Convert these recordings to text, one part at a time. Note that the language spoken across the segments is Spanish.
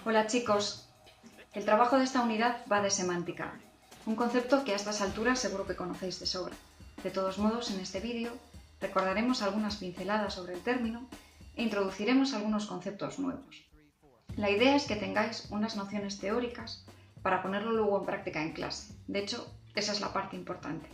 Hola chicos, el trabajo de esta unidad va de semántica, un concepto que a estas alturas seguro que conocéis de sobra. De todos modos, en este vídeo recordaremos algunas pinceladas sobre el término e introduciremos algunos conceptos nuevos. La idea es que tengáis unas nociones teóricas para ponerlo luego en práctica en clase. De hecho, esa es la parte importante.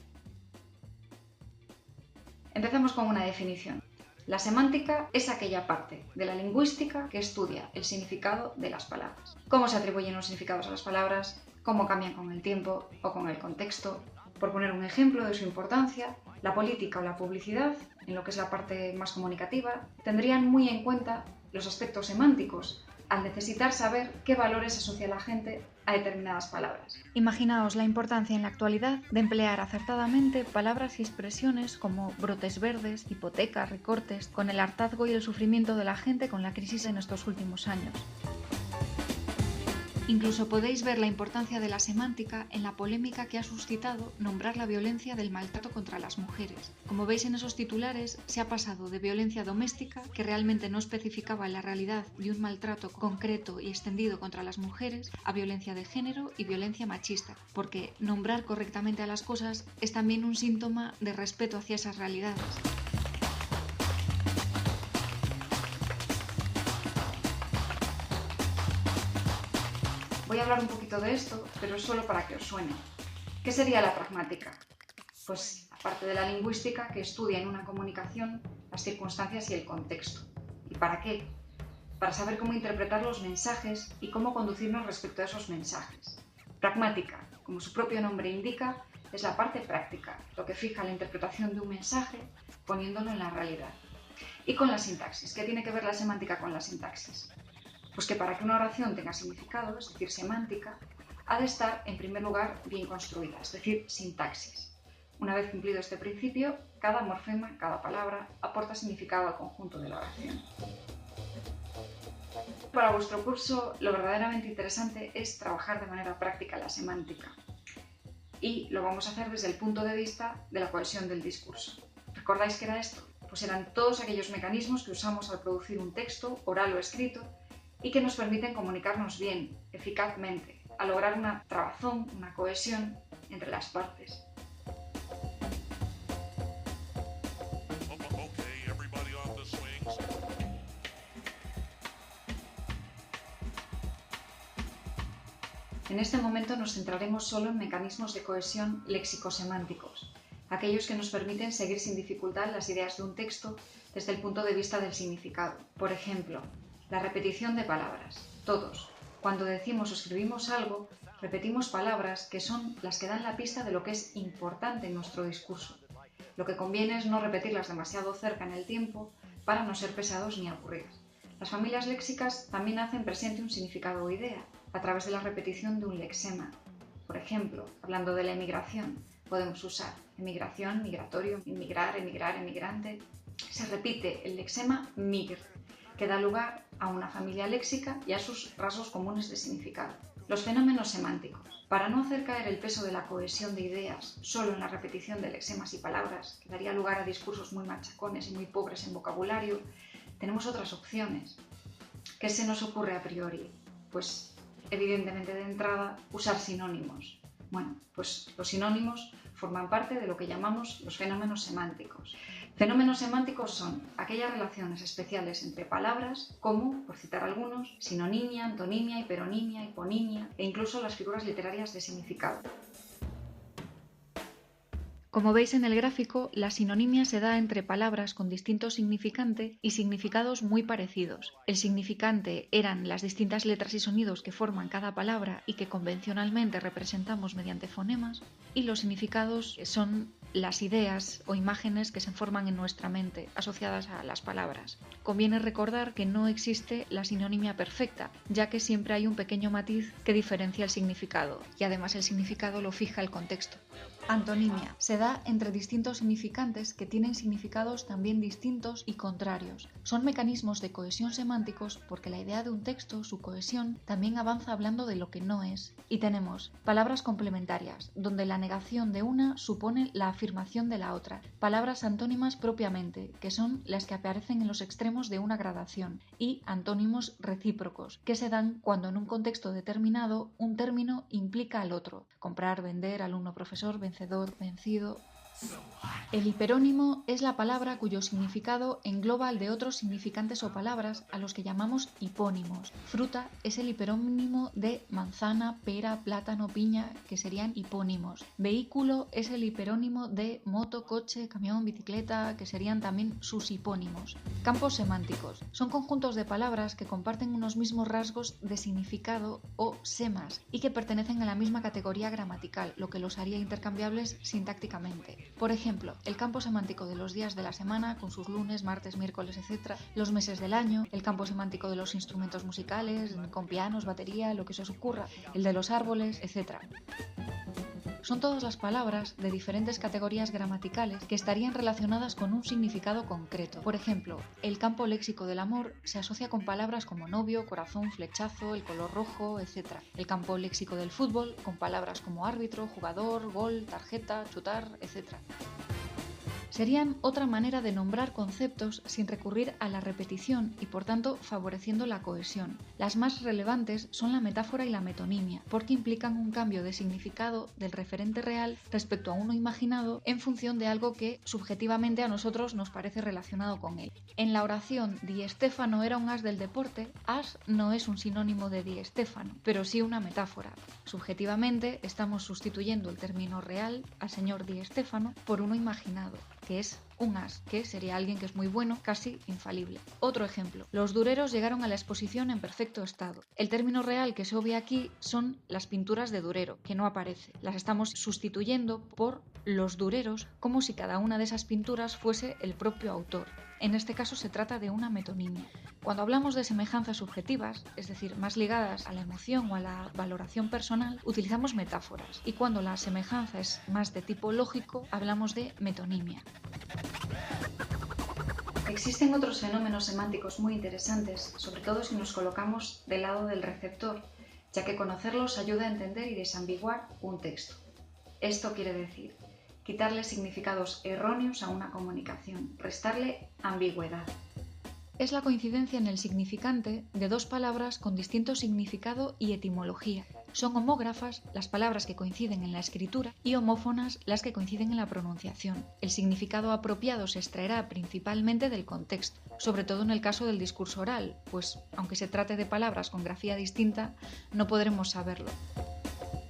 Empezamos con una definición. La semántica es aquella parte de la lingüística que estudia el significado de las palabras. Cómo se atribuyen los significados a las palabras, cómo cambian con el tiempo o con el contexto. Por poner un ejemplo de su importancia, la política o la publicidad, en lo que es la parte más comunicativa, tendrían muy en cuenta los aspectos semánticos, al necesitar saber qué valores asocia la gente a determinadas palabras. Imaginaos la importancia en la actualidad de emplear acertadamente palabras y expresiones como brotes verdes, hipoteca, recortes, con el hartazgo y el sufrimiento de la gente con la crisis en estos últimos años. Incluso podéis ver la importancia de la semántica en la polémica que ha suscitado nombrar la violencia del maltrato contra las mujeres. Como veis en esos titulares, se ha pasado de violencia doméstica, que realmente no especificaba la realidad de un maltrato concreto y extendido contra las mujeres, a violencia de género y violencia machista, porque nombrar correctamente a las cosas es también un síntoma de respeto hacia esas realidades. Voy a hablar un poquito de esto, pero solo para que os suene. ¿Qué sería la pragmática? Pues aparte de la lingüística, que estudia en una comunicación las circunstancias y el contexto. ¿Y para qué? Para saber cómo interpretar los mensajes y cómo conducirnos respecto a esos mensajes. Pragmática, como su propio nombre indica, es la parte práctica, lo que fija la interpretación de un mensaje poniéndolo en la realidad. Y con la sintaxis, ¿qué tiene que ver la semántica con la sintaxis? Pues que para que una oración tenga significado, es decir, semántica, ha de estar, en primer lugar, bien construida, es decir, sintaxis. Una vez cumplido este principio, cada morfema, cada palabra, aporta significado al conjunto de la oración. Para vuestro curso, lo verdaderamente interesante es trabajar de manera práctica la semántica. Y lo vamos a hacer desde el punto de vista de la cohesión del discurso. ¿Recordáis qué era esto? Pues eran todos aquellos mecanismos que usamos al producir un texto, oral o escrito, y que nos permiten comunicarnos bien, eficazmente, a lograr una trabazón, una cohesión entre las partes. En este momento nos centraremos solo en mecanismos de cohesión léxico-semánticos, aquellos que nos permiten seguir sin dificultad las ideas de un texto desde el punto de vista del significado. Por ejemplo, la repetición de palabras. Todos, cuando decimos o escribimos algo, repetimos palabras que son las que dan la pista de lo que es importante en nuestro discurso. Lo que conviene es no repetirlas demasiado cerca en el tiempo para no ser pesados ni aburridos. Las familias léxicas también hacen presente un significado o idea a través de la repetición de un lexema. Por ejemplo, hablando de la emigración, podemos usar emigración, migratorio, inmigrar, emigrar, emigrante. Se repite el lexema migr, que da lugar a una familia léxica y a sus rasgos comunes de significado. Los fenómenos semánticos. Para no hacer caer el peso de la cohesión de ideas solo en la repetición de lexemas y palabras, que daría lugar a discursos muy machacones y muy pobres en vocabulario, tenemos otras opciones. ¿Qué se nos ocurre a priori? Pues, evidentemente de entrada, usar sinónimos. Bueno, pues los sinónimos forman parte de lo que llamamos los fenómenos semánticos. Fenómenos semánticos son aquellas relaciones especiales entre palabras como, por citar algunos, sinonimia, antonimia, hiperonimia, hiponimia e incluso las figuras literarias de significado. Como veis en el gráfico, la sinonimia se da entre palabras con distinto significante y significados muy parecidos. El significante eran las distintas letras y sonidos que forman cada palabra y que convencionalmente representamos mediante fonemas, y los significados son las ideas o imágenes que se forman en nuestra mente asociadas a las palabras. Conviene recordar que no existe la sinonimia perfecta, ya que siempre hay un pequeño matiz que diferencia el significado, y además el significado lo fija el contexto. Antonimia se da entre distintos significantes que tienen significados también distintos y contrarios. Son mecanismos de cohesión semánticos porque la idea de un texto, su cohesión, también avanza hablando de lo que no es. Y tenemos palabras complementarias, donde la negación de una supone la afirmación de la otra. Palabras antónimas propiamente, que son las que aparecen en los extremos de una gradación. Y antónimos recíprocos, que se dan cuando en un contexto determinado un término implica al otro. Comprar, vender, alumno, profesor, vencedor, vencido. El hiperónimo es la palabra cuyo significado engloba el de otros significantes o palabras a los que llamamos hipónimos. Fruta es el hiperónimo de manzana, pera, plátano, piña, que serían hipónimos. Vehículo es el hiperónimo de moto, coche, camión, bicicleta, que serían también sus hipónimos. Campos semánticos son conjuntos de palabras que comparten unos mismos rasgos de significado o semas y que pertenecen a la misma categoría gramatical, lo que los haría intercambiables sintácticamente. Por ejemplo, el campo semántico de los días de la semana, con sus lunes, martes, miércoles, etc., los meses del año, el campo semántico de los instrumentos musicales, con pianos, batería, lo que se os ocurra, el de los árboles, etc. Son todas las palabras de diferentes categorías gramaticales que estarían relacionadas con un significado concreto. Por ejemplo, el campo léxico del amor se asocia con palabras como novio, corazón, flechazo, el color rojo, etc. El campo léxico del fútbol con palabras como árbitro, jugador, gol, tarjeta, chutar, etc. Serían otra manera de nombrar conceptos sin recurrir a la repetición y por tanto favoreciendo la cohesión. Las más relevantes son la metáfora y la metonimia, porque implican un cambio de significado del referente real respecto a uno imaginado en función de algo que subjetivamente a nosotros nos parece relacionado con él. En la oración Di Stéfano era un as del deporte, as no es un sinónimo de Di Stéfano, pero sí una metáfora. Subjetivamente estamos sustituyendo el término real, al señor Di Stéfano, por uno imaginado, que es un as, que sería alguien que es muy bueno, casi infalible. Otro ejemplo, los dureros llegaron a la exposición en perfecto estado. El término real que se obvia aquí son las pinturas de Durero, que no aparece. Las estamos sustituyendo por los dureros, como si cada una de esas pinturas fuese el propio autor. En este caso se trata de una metonimia. Cuando hablamos de semejanzas subjetivas, es decir, más ligadas a la emoción o a la valoración personal, utilizamos metáforas. Y cuando la semejanza es más de tipo lógico, hablamos de metonimia. Existen otros fenómenos semánticos muy interesantes, sobre todo si nos colocamos del lado del receptor, ya que conocerlos ayuda a entender y desambiguar un texto. Esto quiere decir quitarle significados erróneos a una comunicación, restarle ambigüedad. Es la coincidencia en el significante de dos palabras con distinto significado y etimología. Son homógrafas las palabras que coinciden en la escritura y homófonas las que coinciden en la pronunciación. El significado apropiado se extraerá principalmente del contexto, sobre todo en el caso del discurso oral, pues aunque se trate de palabras con grafía distinta, no podremos saberlo.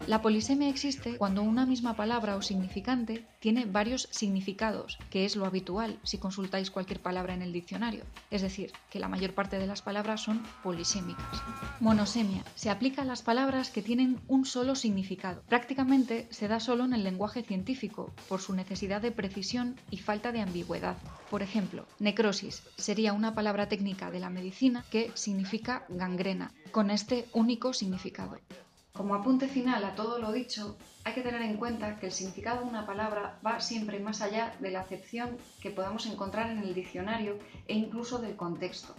La polisemia existe cuando una misma palabra o significante tiene varios significados, que es lo habitual si consultáis cualquier palabra en el diccionario, es decir, que la mayor parte de las palabras son polisémicas. Monosemia se aplica a las palabras que tienen un solo significado. Prácticamente se da solo en el lenguaje científico, por su necesidad de precisión y falta de ambigüedad. Por ejemplo, necrosis sería una palabra técnica de la medicina que significa gangrena, con este único significado. Como apunte final a todo lo dicho, hay que tener en cuenta que el significado de una palabra va siempre más allá de la acepción que podamos encontrar en el diccionario e incluso del contexto.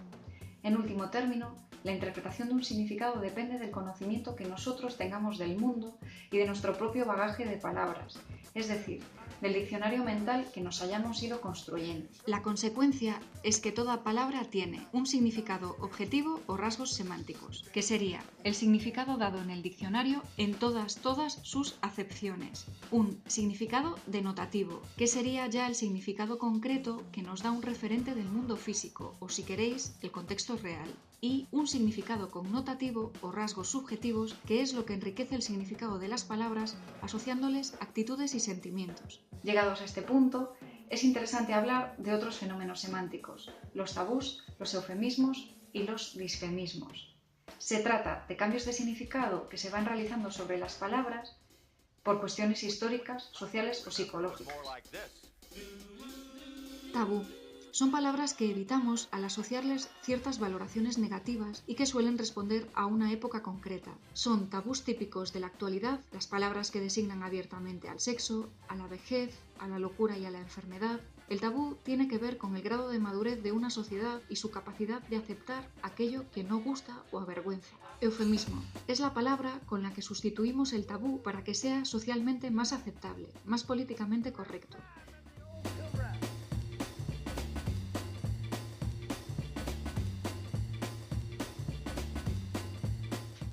En último término, la interpretación de un significado depende del conocimiento que nosotros tengamos del mundo y de nuestro propio bagaje de palabras, es decir, del diccionario mental que nos hayamos ido construyendo. La consecuencia es que toda palabra tiene un significado objetivo o rasgos semánticos, que sería el significado dado en el diccionario en todas sus acepciones. Un significado denotativo, que sería ya el significado concreto que nos da un referente del mundo físico, o si queréis, el contexto real. Y un significado connotativo o rasgos subjetivos, que es lo que enriquece el significado de las palabras asociándoles actitudes y sentimientos. Llegados a este punto, es interesante hablar de otros fenómenos semánticos, los tabús, los eufemismos y los disfemismos. Se trata de cambios de significado que se van realizando sobre las palabras por cuestiones históricas, sociales o psicológicas. Tabú Son palabras que evitamos al asociarles ciertas valoraciones negativas y que suelen responder a una época concreta. Son tabús típicos de la actualidad, las palabras que designan abiertamente al sexo, a la vejez, a la locura y a la enfermedad. El tabú tiene que ver con el grado de madurez de una sociedad y su capacidad de aceptar aquello que no gusta o avergüenza. Eufemismo es la palabra con la que sustituimos el tabú para que sea socialmente más aceptable, más políticamente correcto.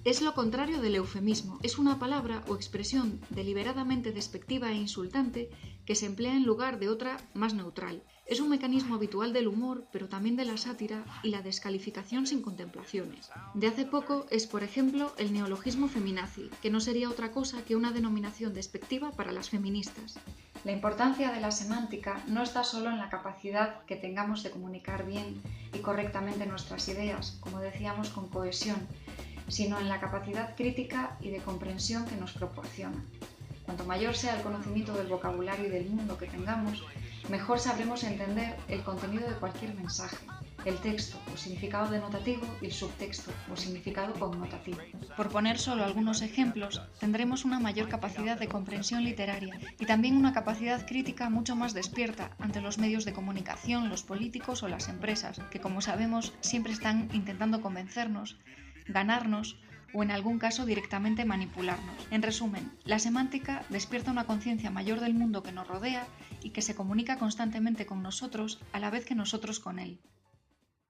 Es lo contrario del eufemismo. Es una palabra o expresión deliberadamente despectiva e insultante que se emplea en lugar de otra más neutral. Es un mecanismo habitual del humor, pero también de la sátira y la descalificación sin contemplaciones. De hace poco es, por ejemplo, el neologismo feminazi, que no sería otra cosa que una denominación despectiva para las feministas. La importancia de la semántica no está solo en la capacidad que tengamos de comunicar bien y correctamente nuestras ideas, como decíamos, con cohesión, sino en la capacidad crítica y de comprensión que nos proporciona. Cuanto mayor sea el conocimiento del vocabulario y del mundo que tengamos, mejor sabremos entender el contenido de cualquier mensaje, el texto o significado denotativo y el subtexto o significado connotativo. Por poner solo algunos ejemplos, tendremos una mayor capacidad de comprensión literaria y también una capacidad crítica mucho más despierta ante los medios de comunicación, los políticos o las empresas, que como sabemos siempre están intentando convencernos, ganarnos o en algún caso directamente manipularnos. En resumen, la semántica despierta una conciencia mayor del mundo que nos rodea y que se comunica constantemente con nosotros a la vez que nosotros con él.